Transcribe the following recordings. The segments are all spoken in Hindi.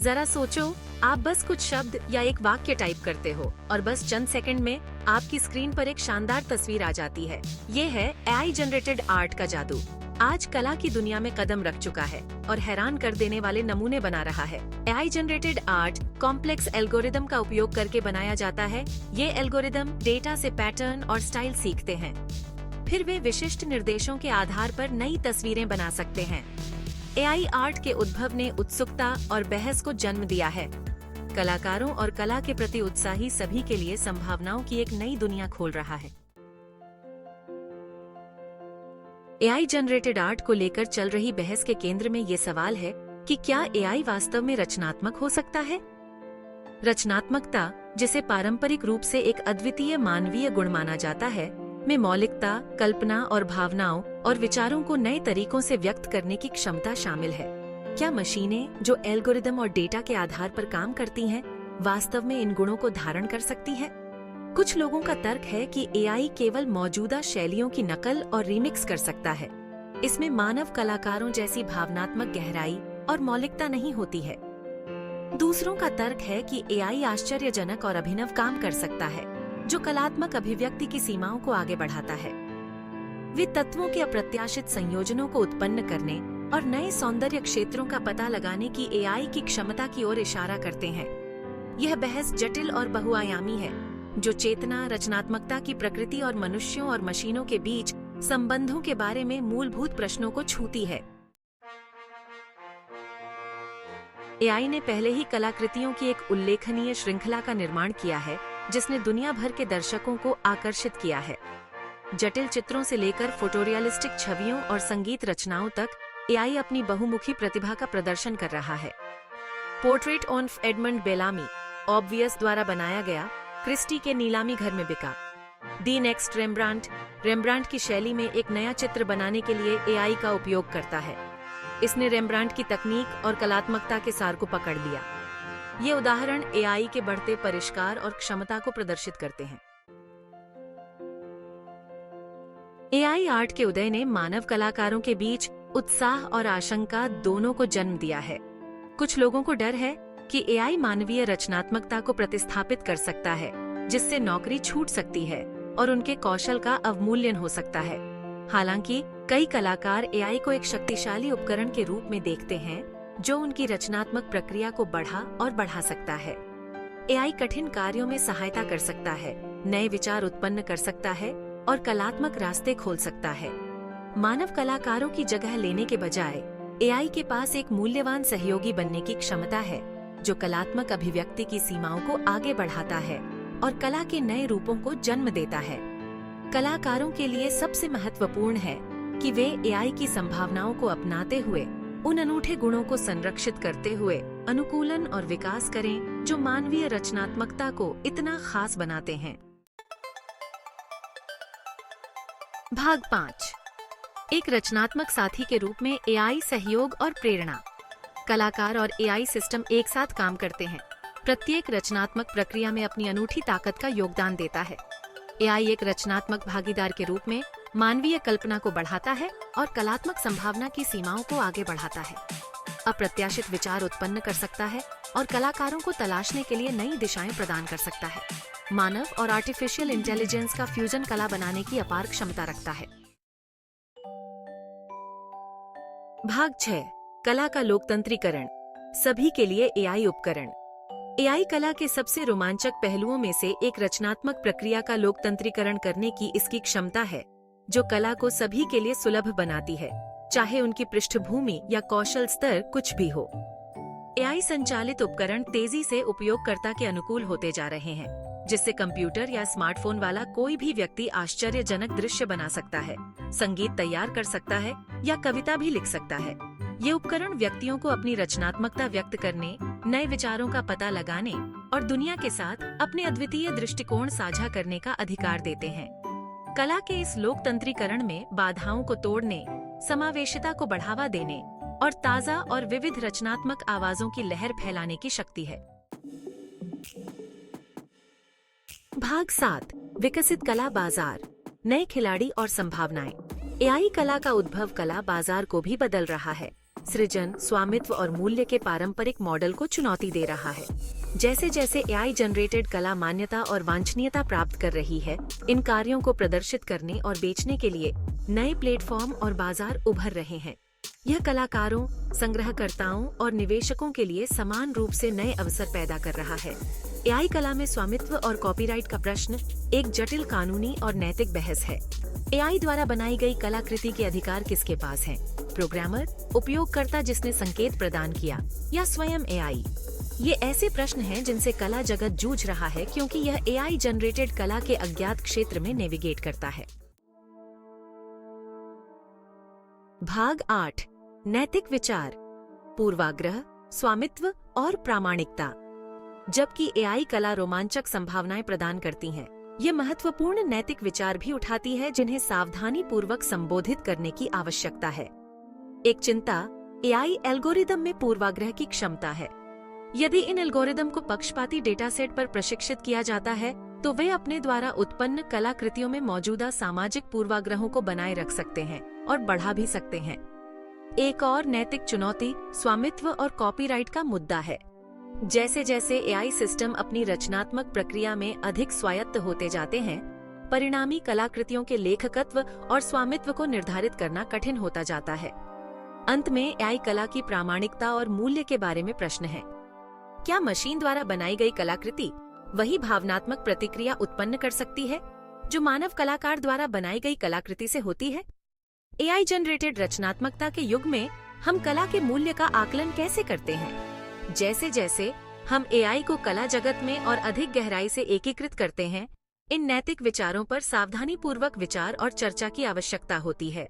जरा सोचो, आप बस कुछ शब्द या एक वाक्य टाइप करते हो और बस चंद सेकंड में आपकी स्क्रीन पर एक शानदार तस्वीर आ जाती है। ये है एआई जनरेटेड आर्ट का जादू। आज कला की दुनिया में कदम रख चुका है और हैरान कर देने वाले नमूने बना रहा है। AI generated art complex algorithm का उपयोग करके बनाया जाता है। ये एल्गोरिदम डेटा से पैटर्न और स्टाइल सीखते हैं, फिर वे विशिष्ट निर्देशों के आधार पर नई तस्वीरें बना सकते हैं। एआई आर्ट के उद्भव ने उत्सुकता और बहस को जन्म दिया है। कलाकारों और कला के प्रति उत्साही सभी के लिए संभावनाओं की एक नई दुनिया खोल रहा है। एआई जनरेटेड आर्ट को लेकर चल रही बहस के केंद्र में ये सवाल है कि क्या एआई वास्तव में रचनात्मक हो सकता है? रचनात्मकता, जिसे पारंपरिक रूप से एक अद्वितीय मानवीय गुण माना जाता है, में मौलिकता, कल्पना और भावनाओं और विचारों को नए तरीकों से व्यक्त करने की क्षमता शामिल है। क्या मशीनें, जो एल्गोरिदम और डेटा के आधार पर काम करती हैं, वास्तव में इन गुणों को धारण कर सकती हैं? कुछ लोगों का तर्क है कि एआई केवल मौजूदा शैलियों की नकल और रीमिक्स कर सकता है। इसमें मानव कलाकारों जैसी भावनात्मक गहराई और मौलिकता नहीं होती है। दूसरों का तर्क है कि एआई आश्चर्यजनक और अभिनव काम कर सकता है, जो कलात्मक अभिव्यक्ति की सीमाओं को आगे बढ़ाता है। वे तत्वों के अप्रत्याशित संयोजनों को उत्पन्न करने और नए सौंदर्य क्षेत्रों का पता लगाने की एआई की क्षमता की ओर इशारा करते हैं। यह बहस जटिल और बहुआयामी है, जो चेतना, रचनात्मकता की प्रकृति और मनुष्यों और मशीनों के बीच संबंधों के बारे में मूलभूत प्रश्नों को छूती है। एआई ने पहले ही कलाकृतियों की एक उल्लेखनीय श्रृंखला का निर्माण किया है, जिसने दुनिया भर के दर्शकों को आकर्षित किया है। जटिल चित्रों से लेकर फोटोरियलिस्टिक छवियों और संगीत रचनाओं तक एआई अपनी बहुमुखी प्रतिभा का प्रदर्शन कर रहा है। Portrait of Edmund Bellamy, obvious द्वारा बनाया गया, क्रिस्टी के नीलामी घर में बिका। दी नेक्स्ट रेम्ब्रांट की शैली में एक नया चित्र बनाने के लिए एआई का उपयोग करता है। इसने रेम्ब्रांट की तकनीक और कलात्मकता के सार को पकड़ लिया। ये उदाहरण एआई के बढ़ते परिष्कार और क्षमता को प्रदर्शित करते हैं। एआई आर्ट के उदय ने मानव कलाकारों के बीच उत्साह और आशंका दोनों को जन्म दिया है। कुछ लोगों को डर है कि एआई मानवीय रचनात्मकता को प्रतिस्थापित कर सकता है, जिससे नौकरी छूट सकती है और उनके कौशल का अवमूल्यन हो सकता है। हालांकि कई कलाकार एआई को एक शक्तिशाली उपकरण के रूप में देखते हैं, जो उनकी रचनात्मक प्रक्रिया को बढ़ा सकता है। एआई कठिन कार्यों में सहायता कर सकता है, नए विचार उत्पन्न कर सकता है और कलात्मक रास्ते खोल सकता है। मानव कलाकारों की जगह लेने के बजाय एआई के पास एक मूल्यवान सहयोगी बनने की क्षमता है, जो कलात्मक अभिव्यक्ति की सीमाओं को आगे बढ़ाता है और कला के नए रूपों को जन्म देता है। कलाकारों के लिए सबसे महत्वपूर्ण है कि वे एआई की संभावनाओं को अपनाते हुए उन अनूठे गुणों को संरक्षित करते हुए अनुकूलन और विकास करें, जो मानवीय रचनात्मकता को इतना खास बनाते हैं। भाग 5। एक रचनात्मक साथी के रूप में एआई सहयोग और प्रेरणा। कलाकार और एआई सिस्टम एक साथ काम करते हैं, प्रत्येक रचनात्मक प्रक्रिया में अपनी अनूठी ताकत का योगदान देता है। एआई एक रचनात्मक भागीदार के रूप में मानवीय कल्पना को बढ़ाता है और कलात्मक संभावना की सीमाओं को आगे बढ़ाता है। अप्रत्याशित विचार उत्पन्न कर सकता है और कलाकारों को तलाशने के लिए नई दिशाएं प्रदान कर सकता है। मानव और आर्टिफिशियल इंटेलिजेंस का फ्यूजन कला बनाने की अपार क्षमता रखता है। भाग 6। कला का लोकतंत्रीकरण। सभी के लिए एआई उपकरण। एआई कला के सबसे रोमांचक पहलुओं में से एक रचनात्मक प्रक्रिया का लोकतंत्रीकरण करने की इसकी क्षमता है, जो कला को सभी के लिए सुलभ बनाती है, चाहे उनकी पृष्ठभूमि या कौशल स्तर कुछ भी हो। एआई संचालित उपकरण तेजी से उपयोगकर्ता के अनुकूल होते जा रहे हैं, जिससे कंप्यूटर या स्मार्टफोन वाला कोई भी व्यक्ति आश्चर्यजनक दृश्य बना सकता है, संगीत तैयार कर सकता है या कविता भी लिख सकता है। ये उपकरण व्यक्तियों को अपनी रचनात्मकता व्यक्त करने, नए विचारों का पता लगाने और दुनिया के साथ अपने अद्वितीय दृष्टिकोण साझा करने का अधिकार देते हैं। कला के इस लोकतंत्रीकरण में बाधाओं को तोड़ने, समावेशिता को बढ़ावा देने और ताजा और विविध रचनात्मक आवाजों की लहर फैलाने की शक्ति है। भाग 7। विकसित कला बाजार, नए खिलाड़ी और संभावनाएं। एआई कला का उद्भव कला बाजार को भी बदल रहा है। सृजन, स्वामित्व और मूल्य के पारंपरिक मॉडल को चुनौती दे रहा है। जैसे जैसे एआई जनरेटेड कला मान्यता और वांछनीयता प्राप्त कर रही है, इन कार्यों को प्रदर्शित करने और बेचने के लिए नए प्लेटफॉर्म और बाजार उभर रहे हैं। यह कलाकारों, संग्रहकर्ताओं और निवेशकों के लिए समान रूप से नए अवसर पैदा कर रहा है। एआई कला में स्वामित्व और कॉपीराइट का प्रश्न एक जटिल कानूनी और नैतिक बहस है। एआई द्वारा बनाई गई कलाकृति के अधिकार किसके पास हैं? प्रोग्रामर, उपयोगकर्ता जिसने संकेत प्रदान किया, या स्वयं एआई? ये ऐसे प्रश्न हैं जिनसे कला जगत जूझ रहा है, क्योंकि यह एआई जनरेटेड कला के अज्ञात क्षेत्र में नेविगेट करता है। भाग 8, नैतिक विचार, पूर्वाग्रह, स्वामित्व और प्रामाणिकता। जबकि एआई कला रोमांचक संभावनाएं प्रदान करती हैं, ये महत्वपूर्ण नैतिक विचार भी उठाती है जिन्हें सावधानी पूर्वक संबोधित करने की आवश्यकता है। एक चिंता एआई एल्गोरिदम में पूर्वाग्रह की क्षमता है। यदि इन एल्गोरिदम को पक्षपाती डेटा सेट पर प्रशिक्षित किया जाता है, तो वे अपने द्वारा उत्पन्न कलाकृतियों में मौजूदा सामाजिक पूर्वाग्रहों को बनाए रख सकते हैं और बढ़ा भी सकते हैं। एक और नैतिक चुनौती स्वामित्व और कॉपीराइट का मुद्दा है। जैसे जैसे एआई सिस्टम अपनी रचनात्मक प्रक्रिया में अधिक स्वायत्त होते जाते हैं, परिणामी कलाकृतियों के लेखकत्व और स्वामित्व को निर्धारित करना कठिन होता जाता है। अंत में एआई कला की प्रामाणिकता और मूल्य के बारे में प्रश्न है। क्या मशीन द्वारा बनाई गई कलाकृति वही भावनात्मक प्रतिक्रिया उत्पन्न कर सकती है जो मानव कलाकार द्वारा बनाई गई कलाकृति से होती है? एआई जनरेटेड रचनात्मकता के युग में हम कला के मूल्य का आकलन कैसे करते हैं? जैसे जैसे हम एआई को कला जगत में और अधिक गहराई से एकीकृत करते हैं, इन नैतिक विचारों पर सावधानीपूर्वक विचार और चर्चा की आवश्यकता होती है।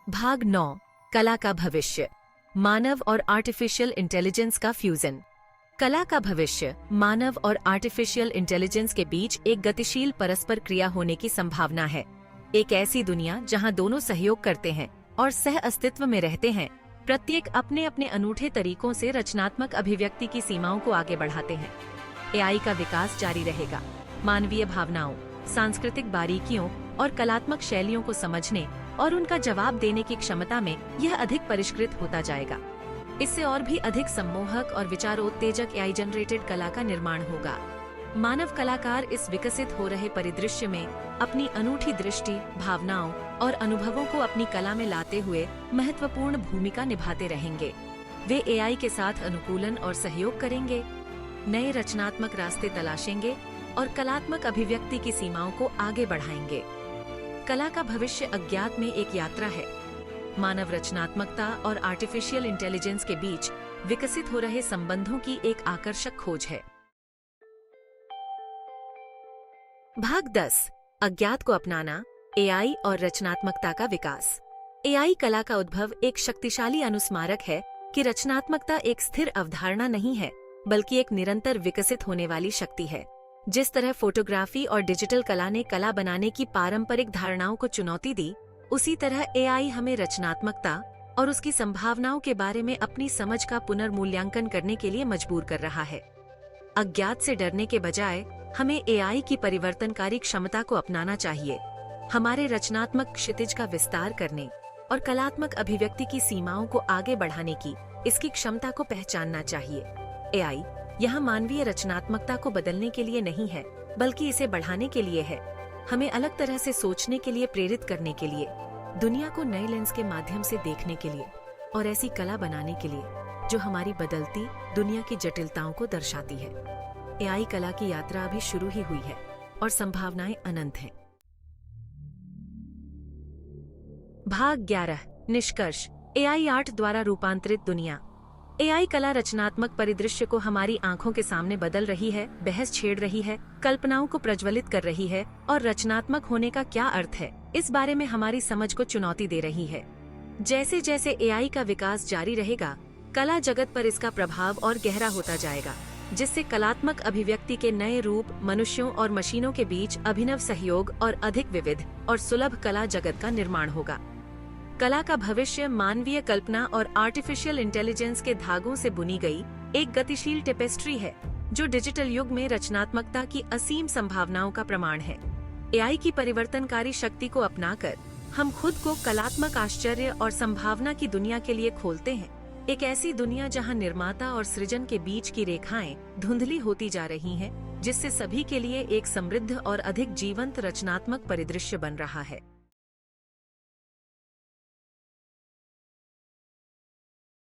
भाग 9, कला का भविष्य, मानव और आर्टिफिशियल इंटेलिजेंस का फ्यूजन। कला का भविष्य मानव और आर्टिफिशियल इंटेलिजेंस के बीच एक गतिशील परस्पर क्रिया होने की संभावना है। एक ऐसी दुनिया जहां दोनों सहयोग करते हैं और सह अस्तित्व में रहते हैं, प्रत्येक अपने अपने अनूठे तरीकों से रचनात्मक अभिव्यक्ति की सीमाओं को आगे बढ़ाते हैं। एआई का विकास जारी रहेगा, मानवीय भावनाओं, सांस्कृतिक बारीकियों और कलात्मक शैलियों को समझने और उनका जवाब देने की क्षमता में यह अधिक परिष्कृत होता जाएगा। इससे और भी अधिक सम्मोहक और विचारोत्तेजक एआई जनरेटेड कला का निर्माण होगा। मानव कलाकार इस विकसित हो रहे परिदृश्य में अपनी अनूठी दृष्टि, भावनाओं और अनुभवों को अपनी कला में लाते हुए महत्वपूर्ण भूमिका निभाते रहेंगे। वे एआई के साथ अनुकूलन और सहयोग करेंगे, नए रचनात्मक रास्ते तलाशेंगे और कलात्मक अभिव्यक्ति की सीमाओं को आगे बढ़ाएंगे। कला का भविष्य अज्ञात में एक यात्रा है, मानव रचनात्मकता और आर्टिफिशियल इंटेलिजेंस के बीच विकसित हो रहे संबंधों की एक आकर्षक खोज है। भाग 10, अज्ञात को अपनाना, एआई और रचनात्मकता का विकास। एआई कला का उद्भव एक शक्तिशाली अनुस्मारक है कि रचनात्मकता एक स्थिर अवधारणा नहीं है, बल्कि एक निरंतर विकसित होने वाली शक्ति है। जिस तरह फोटोग्राफी और डिजिटल कला ने कला बनाने की पारंपरिक धारणाओं को चुनौती दी, उसी तरह एआई हमें रचनात्मकता और उसकी संभावनाओं के बारे में अपनी समझ का पुनर्मूल्यांकन करने के लिए मजबूर कर रहा है। अज्ञात से डरने के बजाय हमें एआई की परिवर्तनकारी क्षमता को अपनाना चाहिए। हमारे रचनात्मक क्षितिज का विस्तार करने और कलात्मक अभिव्यक्ति की सीमाओं को आगे बढ़ाने की इसकी क्षमता को पहचानना चाहिए। एआई यहाँ मानवीय रचनात्मकता को बदलने के लिए नहीं है, बल्कि इसे बढ़ाने के लिए है। हमें अलग तरह से सोचने के लिए प्रेरित करने के लिए, दुनिया को नए लेंस के माध्यम से देखने के लिए और ऐसी कला बनाने के लिए जो हमारी बदलती दुनिया की जटिलताओं को दर्शाती है। एआई कला की यात्रा अभी शुरू ही हुई है और संभावनाएं अनंत हैं। भाग 11, निष्कर्ष, एआई आर्ट द्वारा रूपांतरित दुनिया। एआई कला रचनात्मक परिदृश्य को हमारी आंखों के सामने बदल रही है, बहस छेड़ रही है, कल्पनाओं को प्रज्वलित कर रही है और रचनात्मक होने का क्या अर्थ है, इस बारे में हमारी समझ को चुनौती दे रही है। जैसे जैसे एआई का विकास जारी रहेगा, कला जगत पर इसका प्रभाव और गहरा होता जाएगा, जिससे कलात्मक अभिव्यक्ति के नए रूप मनुष्यों और मशीनों के बीच अभिनव सहयोग और अधिक विविध और सुलभ कला जगत का निर्माण होगा। कला का भविष्य मानवीय कल्पना और आर्टिफिशियल इंटेलिजेंस के धागों से बुनी गई एक गतिशील टेपेस्ट्री है, जो डिजिटल युग में रचनात्मकता की असीम संभावनाओं का प्रमाण है। एआई की परिवर्तनकारी शक्ति को अपनाकर हम खुद को कलात्मक आश्चर्य और संभावना की दुनिया के लिए खोलते हैं। एक ऐसी दुनिया जहां निर्माता और सृजन के बीच की रेखाएं धुंधली होती जा रही हैं, जिससे सभी के लिए एक समृद्ध और अधिक जीवंत रचनात्मक परिदृश्य बन रहा है।